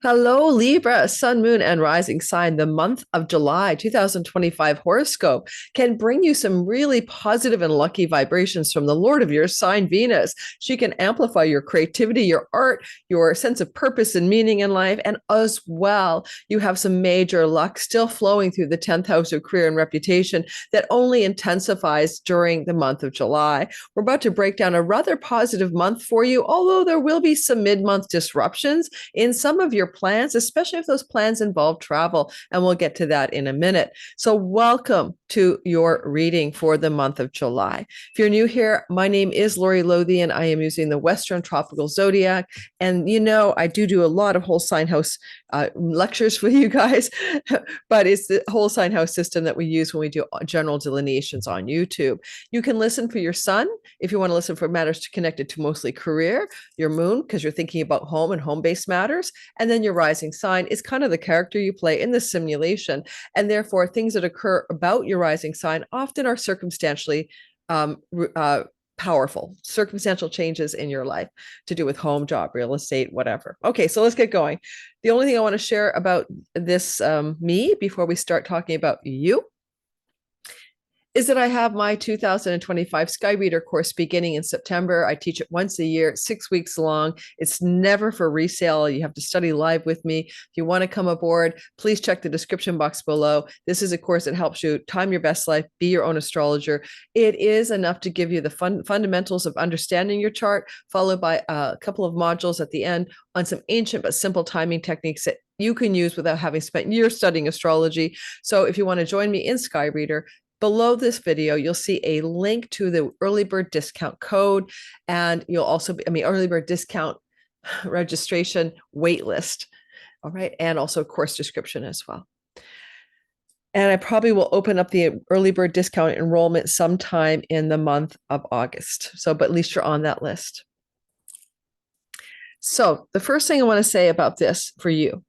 Hello, Libra, Sun, Moon, and Rising sign. The month of July 2025 horoscope can bring you some really positive and lucky vibrations from the Lord of your sign, Venus. She can amplify your creativity, your art, your sense of purpose and meaning in life. And as well, you have some major luck still flowing through the 10th house of career and reputation that only intensifies during the month of July. We're about to break down a rather positive month for you, although there will be some mid month disruptions in some of your plans, especially if those plans involve travel. And we'll get to that in a minute. So, welcome to your reading for the month of July. If you're new here, my name is Lori Lothian. I am using the Western Tropical Zodiac. And I do a lot of whole sign house lectures with you guys, but it's the whole sign house system that we use when we do general delineations on YouTube. You can listen for your sun if you want to listen for matters connected to mostly career, your moon, because you're thinking about home and home-based matters, and then your rising sign is kind of the character you play in the simulation. And therefore, things that occur about your rising sign often are circumstantially powerful, circumstantial changes in your life to do with home, job, real estate, whatever. Okay, so let's get going. The only thing I want to share about this me before we start talking about you is that I have my 2025 Sky Reader course beginning in September. I teach it once a year, 6 weeks long. It's never for resale. You have to study live with me. If you want to come aboard, please check the description box below. This is a course that helps you time your best life, be your own astrologer. It is enough to give you the fundamentals of understanding your chart, followed by a couple of modules at the end on some ancient but simple timing techniques that you can use without having spent years studying astrology. So if you want to join me in Sky Reader, below this video, you'll see a link to the early bird discount code, and you'll also early bird discount registration waitlist. All right. And also course description as well. And I probably will open up the early bird discount enrollment sometime in the month of August. So, but at least you're on that list. So the first thing I want to say about this for you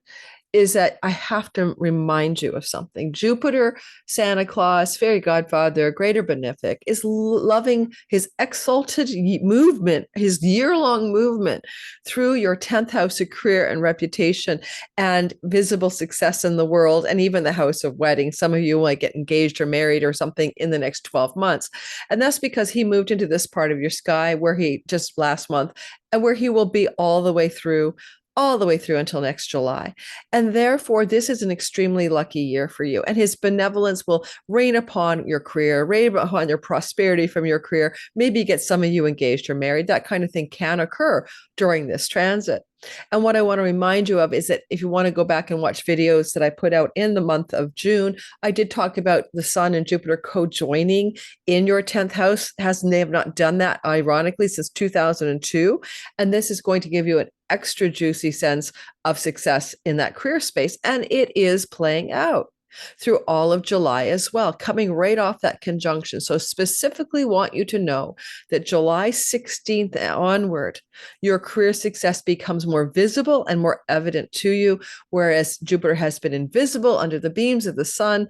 is that I have to remind you of something. Jupiter, Santa Claus, fairy godfather, greater benefic, is loving his exalted movement, his year-long movement through your 10th house of career and reputation and visible success in the world, and even the house of wedding. Some of you might get engaged or married or something in the next 12 months. And that's because he moved into this part of your sky where he just last month, and where he will be all the way through until next July. And therefore, this is an extremely lucky year for you. And his benevolence will rain upon your career, rain upon your prosperity from your career, maybe get some of you engaged or married. That kind of thing can occur during this transit. And what I want to remind you of is that if you want to go back and watch videos that I put out in the month of June, I did talk about the Sun and Jupiter co-joining in your 10th house. They have not done that, ironically, since 2002. And this is going to give you an extra juicy sense of success in that career space. And it is playing out through all of July as well, coming right off that conjunction. So specifically want you to know that July 16th onward, your career success becomes more visible and more evident to you, whereas Jupiter has been invisible under the beams of the sun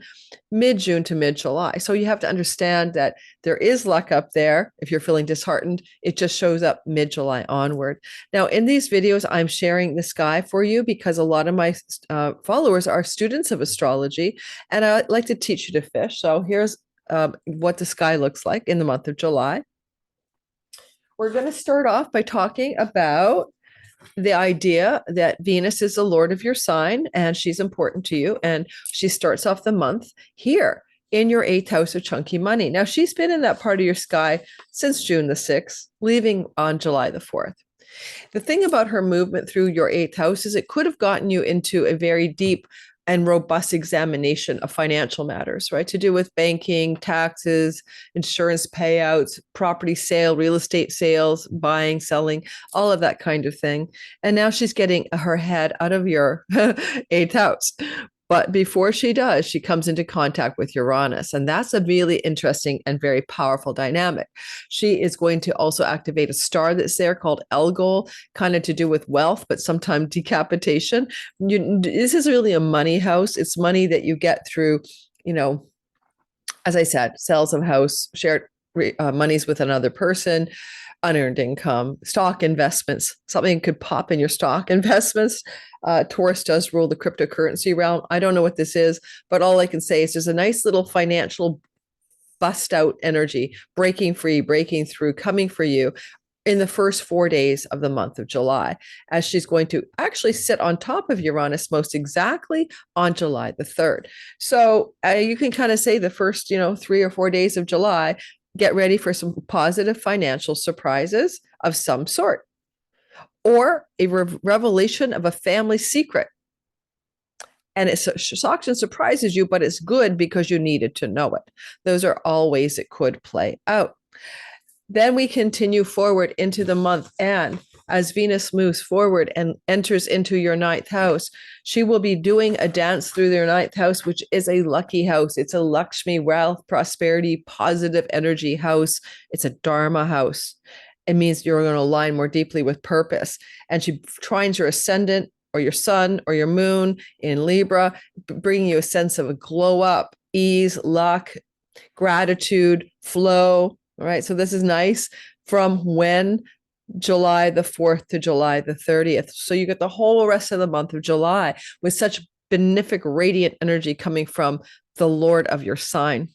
mid-June to mid-July. So you have to understand that there is luck up there. If you're feeling disheartened, it just shows up mid-July onward. Now, in these videos, I'm sharing the sky for you because a lot of my followers are students of astrology, and I like to teach you to fish. So here's what the sky looks like in the month of July. We're going to start off by talking about the idea that Venus is the Lord of your sign and she's important to you. And she starts off the month here in your 8th house of chunky money. Now, she's been in that part of your sky since June the 6th, leaving on July the 4th. The thing about her movement through your 8th house is it could have gotten you into a very deep and robust examination of financial matters, right? To do with banking, taxes, insurance payouts, property sale, real estate sales, buying, selling, all of that kind of thing. And now she's getting her head out of your 8th house. But before she does, she comes into contact with Uranus. And that's a really interesting and very powerful dynamic. She is going to also activate a star that's there called Elgol, kind of to do with wealth, but sometimes decapitation. This is really a money house. It's money that you get through, as I said, sales of house, shared monies with another person, unearned income, stock investments. Something could pop in your stock investments. Taurus does rule the cryptocurrency realm. I don't know what this is, but all I can say is there's a nice little financial bust out energy, breaking free, breaking through, coming for you in the first 4 days of the month of July, as she's going to actually sit on top of Uranus most exactly on July the 3rd. So you can kind of say the first, 3 or 4 days of July, get ready for some positive financial surprises of some sort, or a revelation of a family secret. And it shocks and surprises you, but it's good because you needed to know it. Those are all ways it could play out. Then we continue forward into the month, and as Venus moves forward and enters into your 9th house, she will be doing a dance through your 9th house, which is a lucky house. It's a Lakshmi, wealth, prosperity, positive energy house. It's a Dharma house. It means you're going to align more deeply with purpose. And she trines your ascendant or your sun or your moon in Libra, bringing you a sense of a glow up, ease, luck, gratitude, flow. All right, so this is nice from when? July the 4th to July the 30th. So you get the whole rest of the month of July with such benefic, radiant energy coming from the Lord of your sign.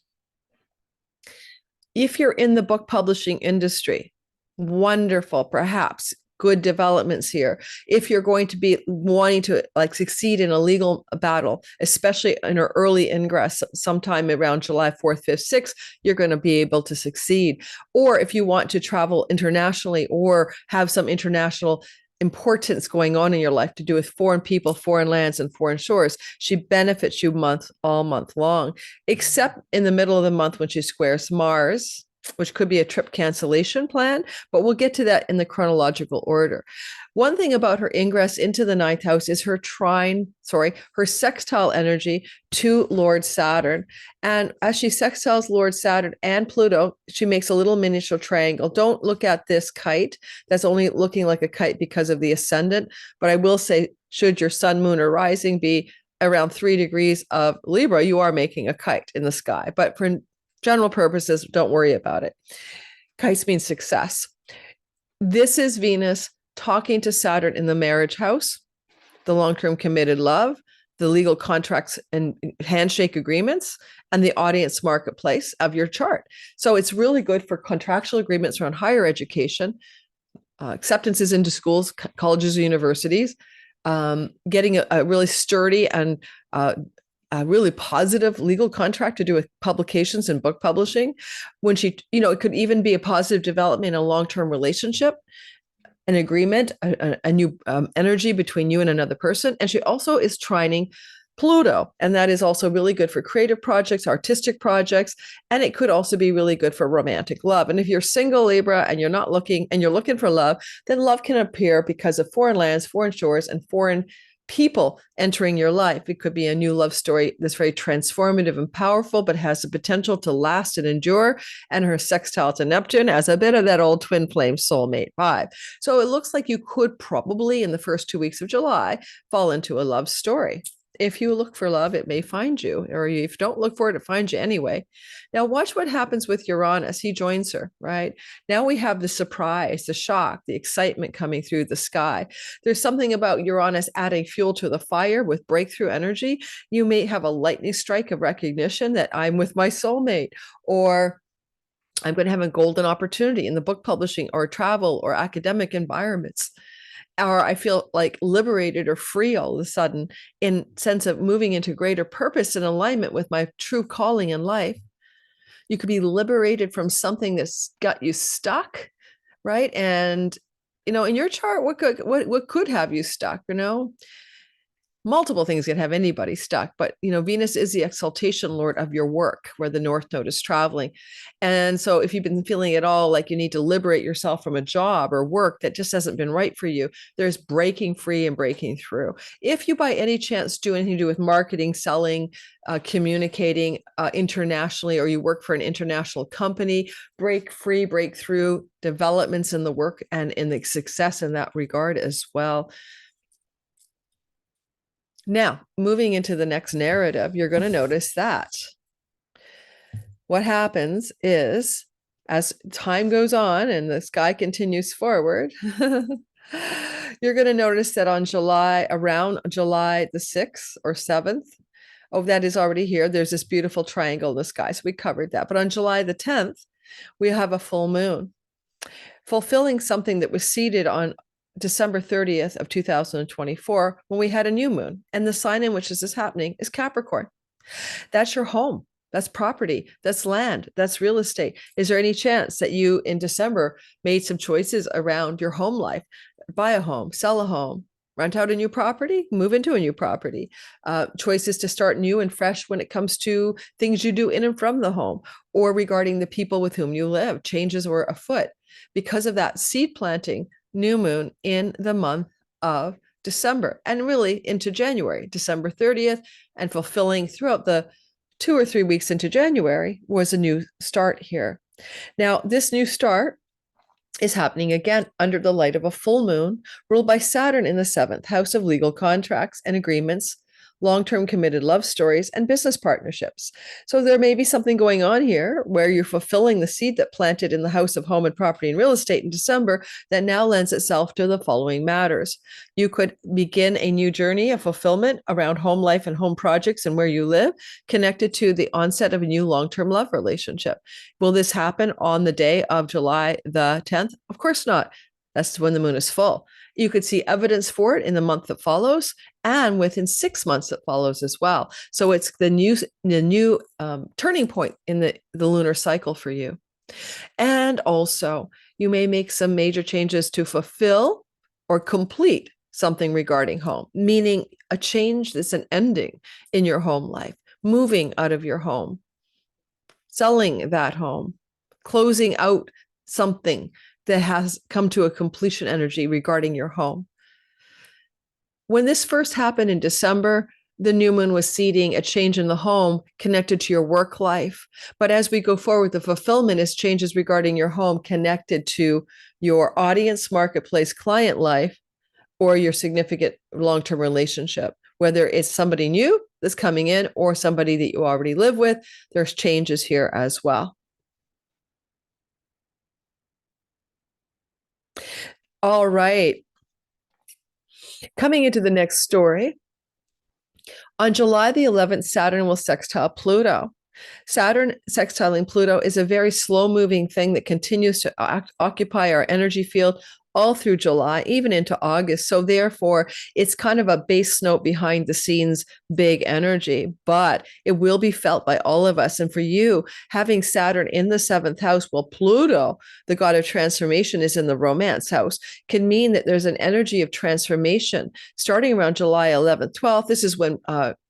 If you're in the book publishing industry, wonderful, perhaps good developments here. If you're going to be wanting to succeed in a legal battle, especially in an early ingress, sometime around July 4th, 5th, 6th, you're going to be able to succeed. Or if you want to travel internationally or have some international importance going on in your life to do with foreign people, foreign lands, and foreign shores, she benefits you all month long, except in the middle of the month when she squares Mars, which could be a trip cancellation plan, but we'll get to that in the chronological order. One thing about her ingress into the 9th house is her her sextile energy to Lord Saturn. And as she sextiles Lord Saturn and Pluto, she makes a little miniature triangle. Don't look at this kite. That's only looking like a kite because of the ascendant. But I will say, should your sun, moon, or rising be around 3 degrees of Libra, you are making a kite in the sky. But for general purposes, don't worry about it. Kites mean success. This is Venus talking to Saturn in the marriage house, the long-term committed love, the legal contracts and handshake agreements, and the audience marketplace of your chart. So it's really good for contractual agreements around higher education, acceptances into schools, colleges, or universities, getting a really sturdy and a really positive legal contract to do with publications and book publishing. When she, it could even be a positive development in a long-term relationship, an agreement, a new energy between you and another person. And she also is trining Pluto, and that is also really good for creative projects, artistic projects, and it could also be really good for romantic love. And if you're single, Libra, and you're not looking, and you're looking for love, then love can appear because of foreign lands, foreign shores, and foreign people entering your life. It could be a new love story that's very transformative and powerful, but has the potential to last and endure. And her sextile to Neptune has a bit of that old twin flame soulmate vibe. So it looks like you could probably, in the first 2 weeks of July, fall into a love story. If you look for love, it may find you, or if you don't look for it, it finds you anyway. Now, watch what happens with Uranus. He joins her, right? Now we have the surprise, the shock, the excitement coming through the sky. There's something about Uranus adding fuel to the fire with breakthrough energy. You may have a lightning strike of recognition that I'm with my soulmate, or I'm going to have a golden opportunity in the book publishing or travel or academic environments. Or I feel like liberated or free all of a sudden in sense of moving into greater purpose and alignment with my true calling in life. You could be liberated from something that's got you stuck, right? And, in your chart, what could have you stuck, Multiple things can have anybody stuck, but Venus is the exaltation lord of your work, where the North Node is traveling. And so if you've been feeling at all like you need to liberate yourself from a job or work that just hasn't been right for you, there's breaking free and breaking through. If you by any chance do anything to do with marketing, selling, communicating internationally, or you work for an international company, break free, break through, developments in the work and in the success in that regard as well. Now, moving into the next narrative, you're going to notice that what happens is as time goes on and the sky continues forward, you're going to notice that around July the 6th or 7th, oh, that is already here. There's this beautiful triangle in the sky. So we covered that. But on July the 10th, we have a full moon, fulfilling something that was seeded on December 30th of 2024 when we had a new moon. And the sign in which this is happening is Capricorn. That's your home. That's property. That's land. That's real estate. Is there any chance that you in December made some choices around your home life? Buy a home, sell a home, rent out a new property, move into a new property, choices to start new and fresh when it comes to things you do in and from the home, or regarding the people with whom you live, changes were afoot. Because of that seed planting, new moon in the month of December and really into January, December 30th, and fulfilling throughout the 2 or 3 weeks into January was a new start here. Now, this new start is happening again under the light of a full moon ruled by Saturn in the 7th house of legal contracts and agreements, long-term committed love stories, and business partnerships. So there may be something going on here where you're fulfilling the seed that planted in the house of home and property and real estate in December that now lends itself to the following matters. You could begin a new journey of fulfillment around home life and home projects and where you live, connected to the onset of a new long-term love relationship. Will this happen on the day of July the 10th? Of course not. That's when the moon is full. You could see evidence for it in the month that follows and within 6 months that follows as well. So it's the new turning point in the lunar cycle for you. And also, you may make some major changes to fulfill or complete something regarding home, meaning a change that's an ending in your home life, moving out of your home, selling that home, closing out something that has come to a completion energy regarding your home. When this first happened in December, the new moon was seeding a change in the home connected to your work life. But as we go forward, the fulfillment is changes regarding your home connected to your audience, marketplace, client life, or your significant long-term relationship. Whether it's somebody new that's coming in or somebody that you already live with, there's changes here as well. All right. Coming into the next story, on July the 11th, Saturn will sextile Pluto. Saturn sextiling Pluto is a very slow-moving thing that continues to occupy our energy field all through July, even into August. So therefore, it's kind of a base note behind the scenes, big energy, but it will be felt by all of us. And for you, having Saturn in the 7th house, while Pluto, the god of transformation, is in the romance house, can mean that there's an energy of transformation starting around July 11th, 12th. This is when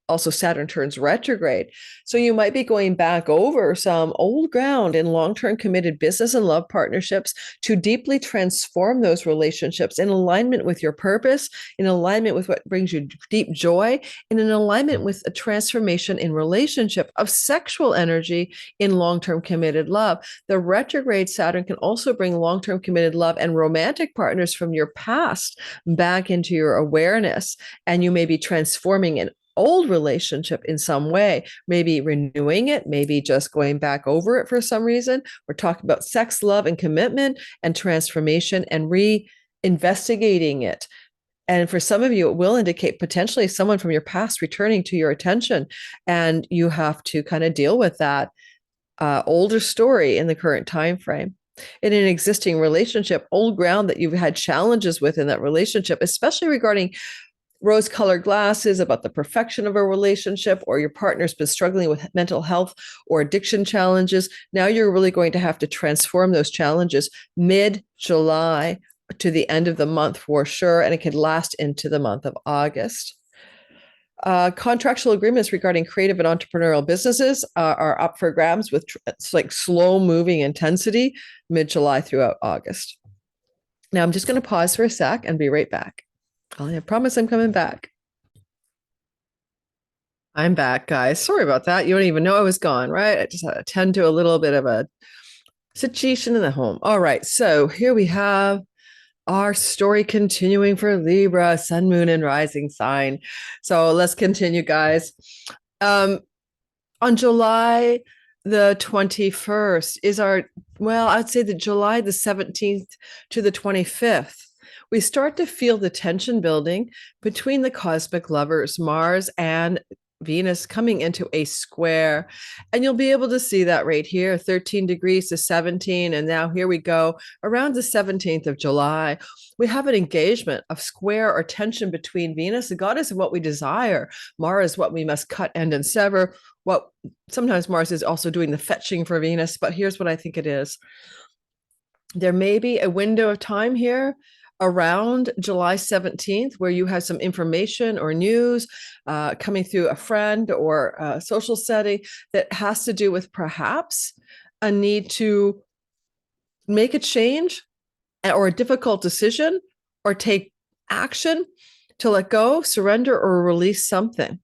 also Saturn turns retrograde. So you might be going back over some old ground in long-term committed business and love partnerships to deeply transform those relationships in alignment with your purpose, in alignment with what brings you deep joy, and in alignment with a transformation in relationship of sexual energy in long-term committed love. The retrograde Saturn can also bring long-term committed love and romantic partners from your past back into your awareness, and you may be transforming an old relationship in some way, maybe renewing it, maybe just going back over it for some reason. We're talking about sex, love, and commitment and transformation and re-investigating it. And for some of you, it will indicate potentially someone from your past returning to your attention, and you have to kind of deal with that older story in the current time frame. In an existing relationship, old ground that you've had challenges with in that relationship, especially regarding rose-colored glasses about the perfection of a relationship, or your partner's been struggling with mental health or addiction challenges. Now you're really going to have to transform those challenges mid-July to the end of the month for sure, and it could last into the month of August. Contractual agreements regarding creative and entrepreneurial businesses are up for grabs with like slow-moving intensity mid-July throughout August. Now I'm just going to pause for a sec and be right back. I promise I'm coming back. I'm back, guys. Sorry about that. You don't even know I was gone, right? I just had to attend to a little bit of a situation in the home. All right. So here we have our story continuing for Libra, sun, moon, and rising sign. So let's continue, guys. On July the 21st is our Well, I'd say that July the 17th to the 25th, we start to feel the tension building between the cosmic lovers, Mars and Venus coming into a square. And you'll be able to see that right here, 13 degrees to 17. And now here we go around the 17th of July. We have an engagement of square or tension between Venus, the goddess of what we desire, Mars, what we must cut, end, and sever. What sometimes Mars is also doing the fetching for Venus, but here's what I think it is. There may be a window of time here around July 17th where you have some information or news coming through a friend or a social setting that has to do with perhaps a need to make a change or a difficult decision or take action to let go, surrender, or release something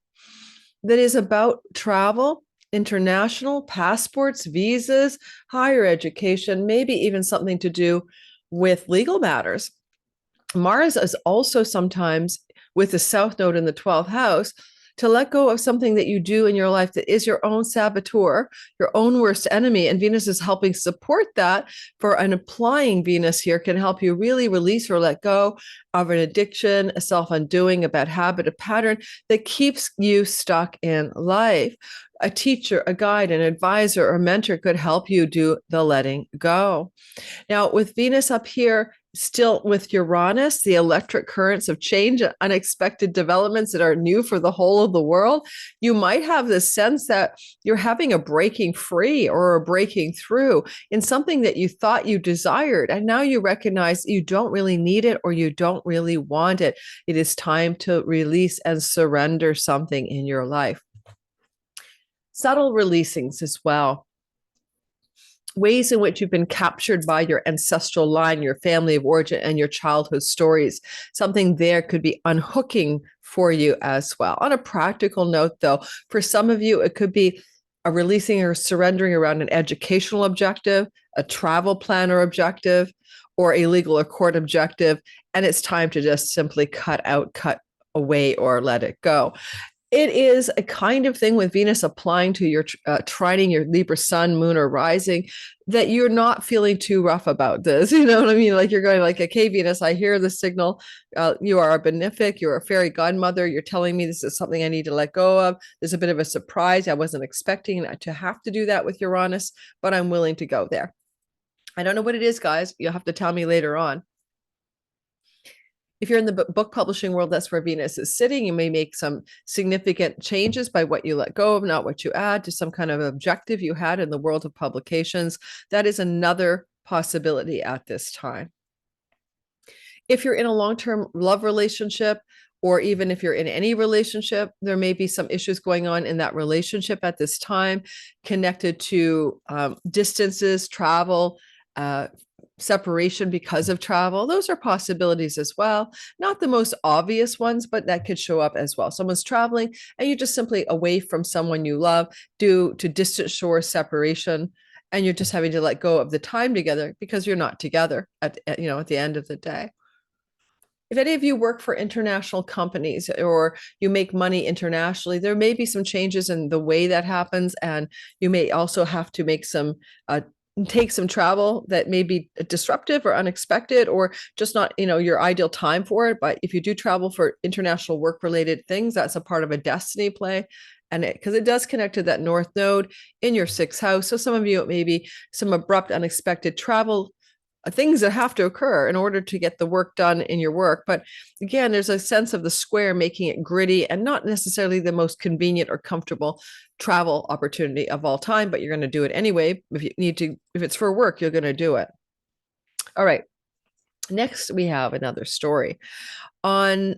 that is about travel, international passports, visas, higher education, maybe even something to do with legal matters. Mars is also sometimes with the South Node in the 12th house to let go of something that you do in your life that is your own saboteur, your own worst enemy. And Venus is helping support that. For an applying Venus here can help you really release or let go of an addiction, a self-undoing, a bad habit, a pattern that keeps you stuck in life. A teacher, a guide, an advisor, or mentor could help you do the letting go. Now, with Venus up here, still with Uranus, the electric currents of change, unexpected developments that are new for the whole of the world, you might have this sense that you're having a breaking free or a breaking through in something that you thought you desired. And now you recognize you don't really need it or you don't really want it. It is time to release and surrender something in your life. Subtle releasings as well. Ways in which you've been captured by your ancestral line, your family of origin, and your childhood stories. Something there could be unhooking for you as well. On a practical note, though, for some of you, it could be a releasing or surrendering around an educational objective, a travel plan or objective, or a legal or court objective. And it's time to just simply cut away, or let it go. It is a kind of thing with Venus applying to your trining your Libra sun, moon, or rising that you're not feeling too rough about this. You know what I mean? Like you're going like, okay, Venus, I hear the signal. You are a benefic. You're a fairy godmother. You're telling me this is something I need to let go of. There's a bit of a surprise. I wasn't expecting to have to do that with Uranus, but I'm willing to go there. I don't know what it is, guys. You'll have to tell me later on. If you're in the book publishing world, that's where Venus is sitting. You may make some significant changes by what you let go of, not what you add, to some kind of objective you had in the world of publications. That is another possibility at this time. If you're in a long-term love relationship, or even if you're in any relationship, there may be some issues going on in that relationship at this time connected to distances, travel, separation because of travel. Those are possibilities as well. Not the most obvious ones, but that could show up as well. Someone's traveling and you're just simply away from someone you love due to distant shore separation, and you're just having to let go of the time together because you're not together at the end of the day. If any of you work for international companies or you make money internationally, there may be some changes in the way that happens, and you may also have to make some take some travel that may be disruptive or unexpected or just not your ideal time for it. But if you do travel for international work related things, that's a part of a destiny play, and because it does connect to that North Node in your 6th house. So some of you, it may be some abrupt unexpected travel, things that have to occur in order to get the work done in your work. But again, there's a sense of the square making it gritty and not necessarily the most convenient or comfortable travel opportunity of all time, but you're going to do it anyway. If you need to, if it's for work, you're going to do it. All right. Next, we have another story on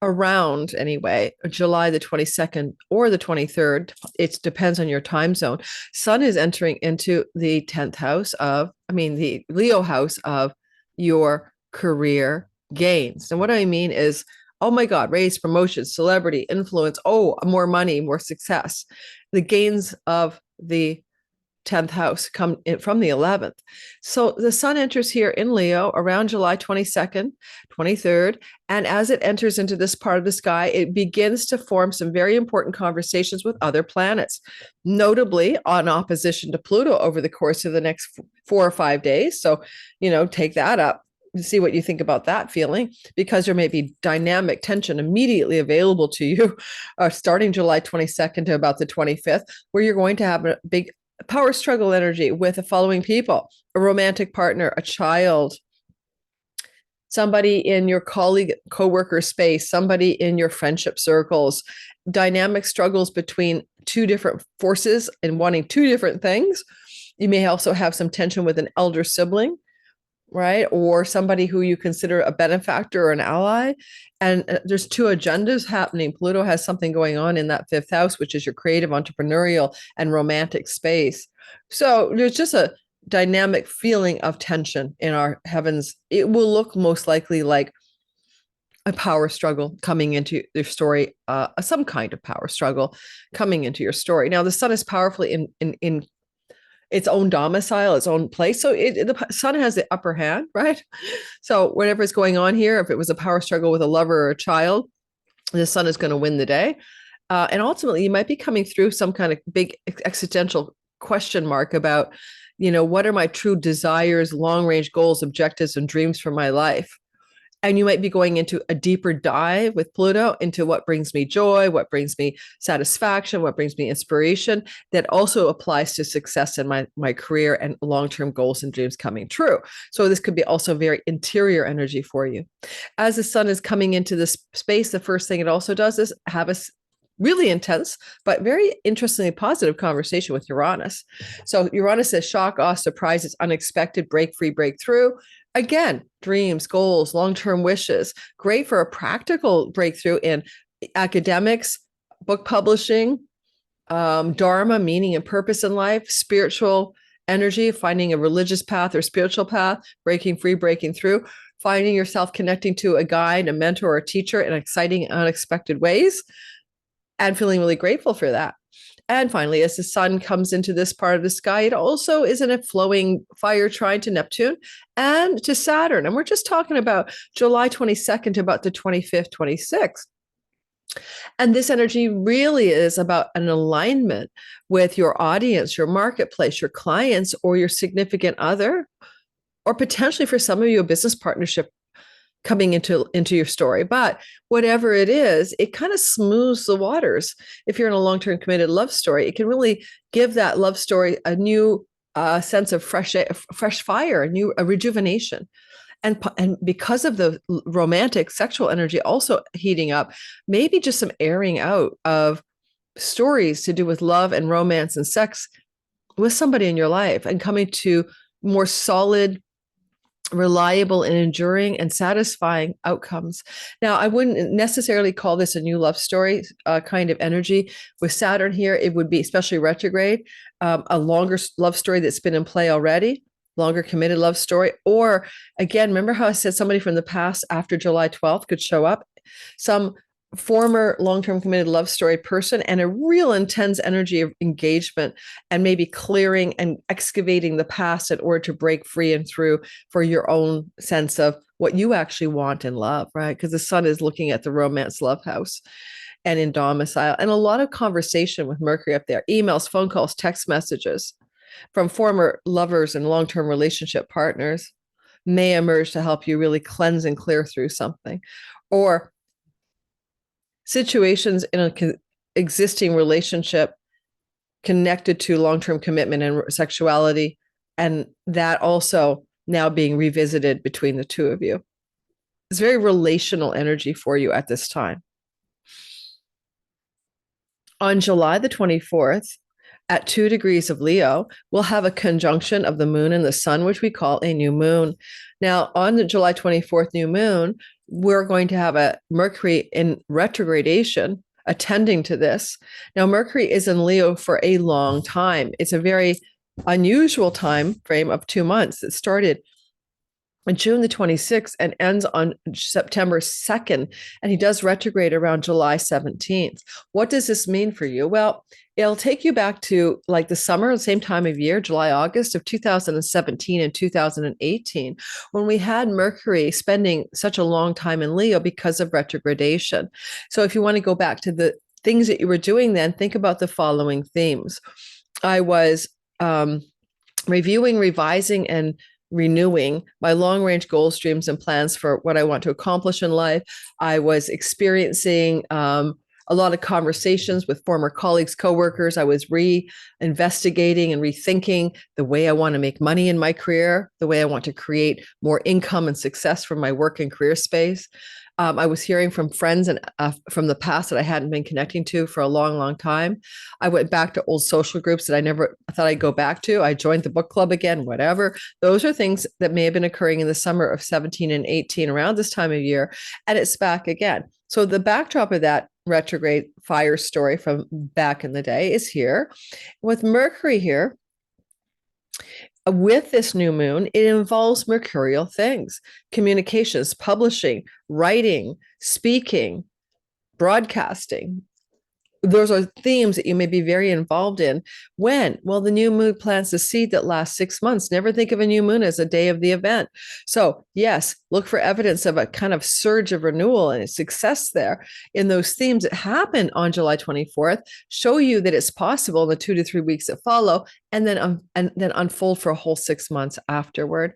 around July the 22nd or the 23rd. It depends on your time zone. Sun is entering into the 10th house the Leo house of your career gains. And what I mean is, oh my God, raise, promotion, celebrity, influence, more money, more success. The gains of the 10th house come in from the 11th. So the sun enters here in Leo around July 22nd, 23rd. And as it enters into this part of the sky, it begins to form some very important conversations with other planets, notably on opposition to Pluto over the course of the next 4 or 5 days. So, take that up. See what you think about that feeling, because there may be dynamic tension immediately available to you starting July 22nd to about the 25th, where you're going to have a big power struggle energy with the following people: a romantic partner, a child, somebody in your colleague, coworker space, somebody in your friendship circles, dynamic struggles between two different forces and wanting two different things. You may also have some tension with an elder sibling, right? Or somebody who you consider a benefactor or an ally. And there's two agendas happening. Pluto has something going on in that 5th house, which is your creative, entrepreneurial, and romantic space. So there's just a dynamic feeling of tension in our heavens. It will look most likely like a power struggle coming into your story, some kind of power struggle coming into your story. Now, the sun is powerfully in its own domicile, its own place. So the sun has the upper hand, right? So whatever is going on here, if it was a power struggle with a lover or a child, the sun is going to win the day. And ultimately, you might be coming through some kind of big existential question mark about, what are my true desires, long-range goals, objectives, and dreams for my life? And you might be going into a deeper dive with Pluto into what brings me joy, what brings me satisfaction, what brings me inspiration. That also applies to success in my career and long-term goals and dreams coming true. So this could be also very interior energy for you. As the sun is coming into this space, the first thing it also does is have a really intense, but very interestingly positive conversation with Uranus. So Uranus says shock, awe, surprises, unexpected, break free, breakthrough. Again, dreams, goals, long-term wishes, great for a practical breakthrough in academics, book publishing, dharma, meaning and purpose in life, spiritual energy, finding a religious path or spiritual path, breaking free, breaking through, finding yourself connecting to a guide, a mentor, or a teacher in exciting, unexpected ways, and feeling really grateful for that. And finally, as the sun comes into this part of the sky, it also is in a flowing fire trine to Neptune and to Saturn. And we're just talking about July 22nd to about the 25th, 26th. And this energy really is about an alignment with your audience, your marketplace, your clients, or your significant other, or potentially for some of you, a business partnership coming into your story. But whatever it is, it kind of smooths the waters. If you're in a long-term committed love story, it can really give that love story a new sense of fresh fire, a rejuvenation. And because of the romantic sexual energy also heating up, maybe just some airing out of stories to do with love and romance and sex with somebody in your life, and coming to more solid, reliable, and enduring and satisfying outcomes. Now, I wouldn't necessarily call this a new love story kind of energy. With Saturn here, it would be, especially retrograde, a longer love story that's been in play already, longer committed love story. Or again, remember how I said somebody from the past after July 12th could show up? Some former long-term committed love story person and a real intense energy of engagement, and maybe clearing and excavating the past in order to break free and through for your own sense of what you actually want in love, right? Because the sun is looking at the romance love house and in domicile, and a lot of conversation with Mercury up there, emails, phone calls, text messages from former lovers and long-term relationship partners may emerge to help you really cleanse and clear through something. Or situations in an existing relationship connected to long-term commitment and sexuality, and that also now being revisited between the two of you. It's very relational energy for you at this time. On July the 24th, at 2 degrees of Leo, we'll have a conjunction of the moon and the sun, which we call a new moon. Now, on the July 24th new moon, we're going to have a Mercury in retrogradation attending to this. Now, Mercury is in Leo for a long time. It's a very unusual time frame of 2 months. It started June the 26th and ends on September 2nd. And he does retrograde around July 17th. What does this mean for you? Well, it'll take you back to like the summer, the same time of year, July, August of 2017 and 2018, when we had Mercury spending such a long time in Leo because of retrogradation. So if you want to go back to the things that you were doing then, think about the following themes. I was reviewing, revising, and renewing my long range goals, dreams, and plans for what I want to accomplish in life. I was experiencing a lot of conversations with former colleagues, coworkers. I was re-investigating and rethinking the way I want to make money in my career, the way I want to create more income and success from my work and career space. I was hearing from friends and from the past that I hadn't been connecting to for a long, long time. I went back to old social groups that I never thought I'd go back to. I joined the book club again, whatever. Those are things that may have been occurring in the summer of 17 and 18 around this time of year, and it's back again. So the backdrop of that retrograde fire story from back in the day is here. With Mercury here, with this new moon, it involves mercurial things, communications, publishing, writing, speaking, broadcasting. Those are themes that you may be very involved in. When? Well, the new moon plants the seed that lasts 6 months. Never think of a new moon as a day of the event. So yes, look for evidence of a kind of surge of renewal and success there in those themes that happen on July 24th. Show you that it's possible in the 2 to 3 weeks that follow, and then unfold for a whole 6 months afterward.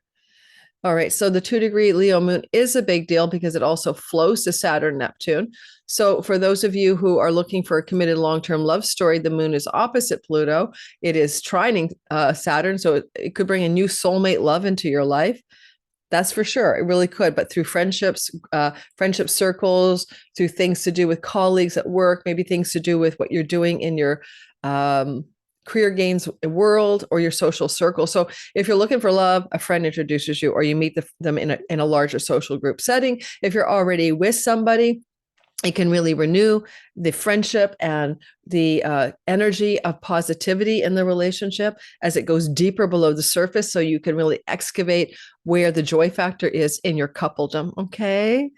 All right, so the 2-degree Leo moon is a big deal because it also flows to Saturn, Neptune. So for those of you who are looking for a committed long-term love story, the moon is opposite Pluto. It is trining Saturn, so it could bring a new soulmate love into your life. That's for sure. It really could, but through friendships, friendship circles, through things to do with colleagues at work, maybe things to do with what you're doing in your career gains world or your social circle. So if you're looking for love, a friend introduces you, or you meet them in a larger social group setting. If you're already with somebody, it can really renew the friendship and the energy of positivity in the relationship as it goes deeper below the surface, so you can really excavate where the joy factor is in your coupledom. Okay.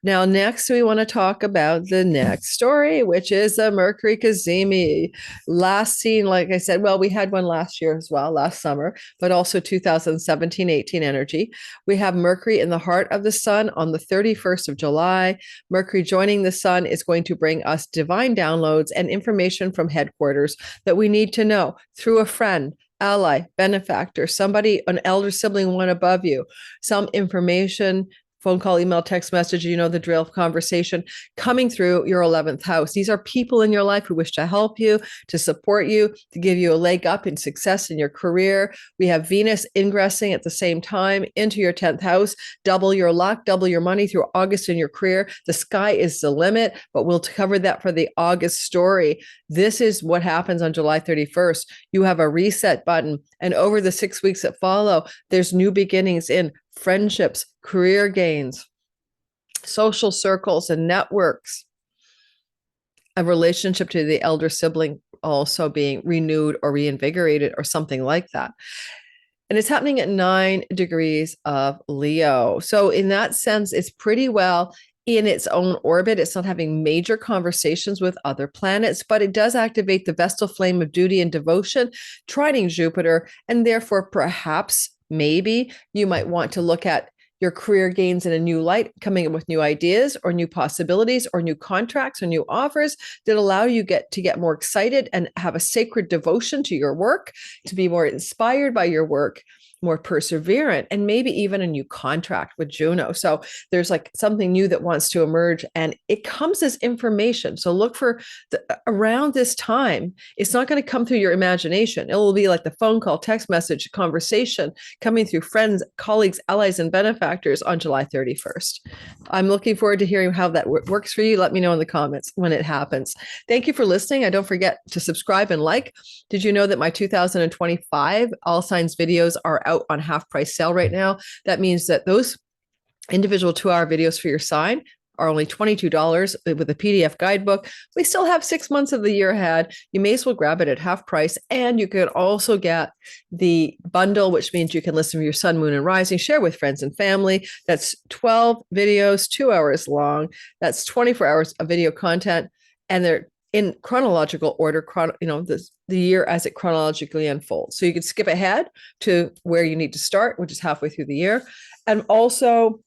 Now, next, we want to talk about the next story, which is the Mercury Cazimi. Last seen, like I said, well, we had one last year as well, last summer, but also 2017-18 energy. We have Mercury in the heart of the sun on the 31st of July. Mercury joining the sun is going to bring us divine downloads and information from headquarters that we need to know through a friend, ally, benefactor, somebody, an elder sibling, one above you, some information, phone call, email, text message, you know the drill, conversation coming through your 11th house. These are people in your life who wish to help you, to support you, to give you a leg up in success in your career. We have Venus ingressing at the same time into your 10th house. Double your luck, double your money through August in your career. The sky is the limit, but we'll cover that for the August story. This is what happens on July 31st. You have a reset button, and over the 6 weeks that follow, there's new beginnings in friendships, career gains, social circles and networks, a relationship to the elder sibling also being renewed or reinvigorated or something like that. And it's happening at 9 degrees of Leo. So in that sense, it's pretty well in its own orbit. It's not having major conversations with other planets, but it does activate the Vestal flame of duty and devotion, trining Jupiter, and therefore perhaps maybe you might want to look at your career gains in a new light, coming up with new ideas or new possibilities or new contracts or new offers that allow you to get more excited and have a sacred devotion to your work, to be more inspired by your work, more perseverant, and maybe even a new contract with Juno. So there's like something new that wants to emerge, and it comes as information. So look for around this time. It's not going to come through your imagination. It will be like the phone call, text message, conversation coming through friends, colleagues, allies, and benefactors on July 31st. I'm looking forward to hearing how that works for you. Let me know in the comments when it happens. Thank you for listening. Don't forget to subscribe and like. Did you know that my 2025 All Signs videos are out on half price sale right now? That means that those individual 2-hour videos for your sign are only $22 with a PDF guidebook. We still have 6 months of the year ahead. You may as well grab it at half price. And you could also get the bundle, which means you can listen to your sun, moon, and rising, share with friends and family. That's 12 videos, 2 hours long. That's 24 hours of video content. And they're in chronological order, the year as it chronologically unfolds. So you can skip ahead to where you need to start, which is halfway through the year. And also,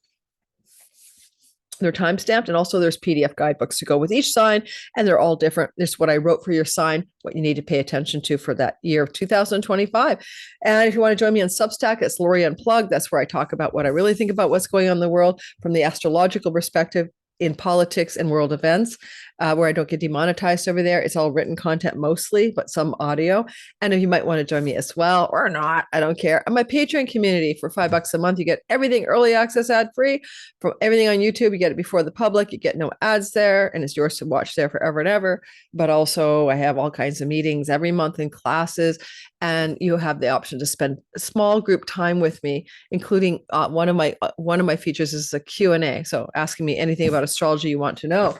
they're time stamped, and also there's PDF guidebooks to go with each sign, and they're all different. This is what I wrote for your sign, what you need to pay attention to for that year of 2025. And if you want to join me on Substack, it's Lori Unplugged. That's where I talk about what I really think about what's going on in the world from the astrological perspective in politics and world events, where I don't get demonetized over there. It's all written content mostly, but some audio. And if you might want to join me as well, or not, I don't care. And my Patreon community for $5 a month, you get everything early access ad free from everything on YouTube. You get it before the public. You get no ads there, and it's yours to watch there forever and ever. But also, I have all kinds of meetings every month in classes, and you have the option to spend small group time with me, including one of my features is a Q&A. So asking me anything about astrology you want to know.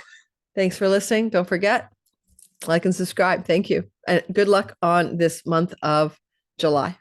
Thanks for listening. Don't forget, like and subscribe. Thank you. And good luck on this month of July.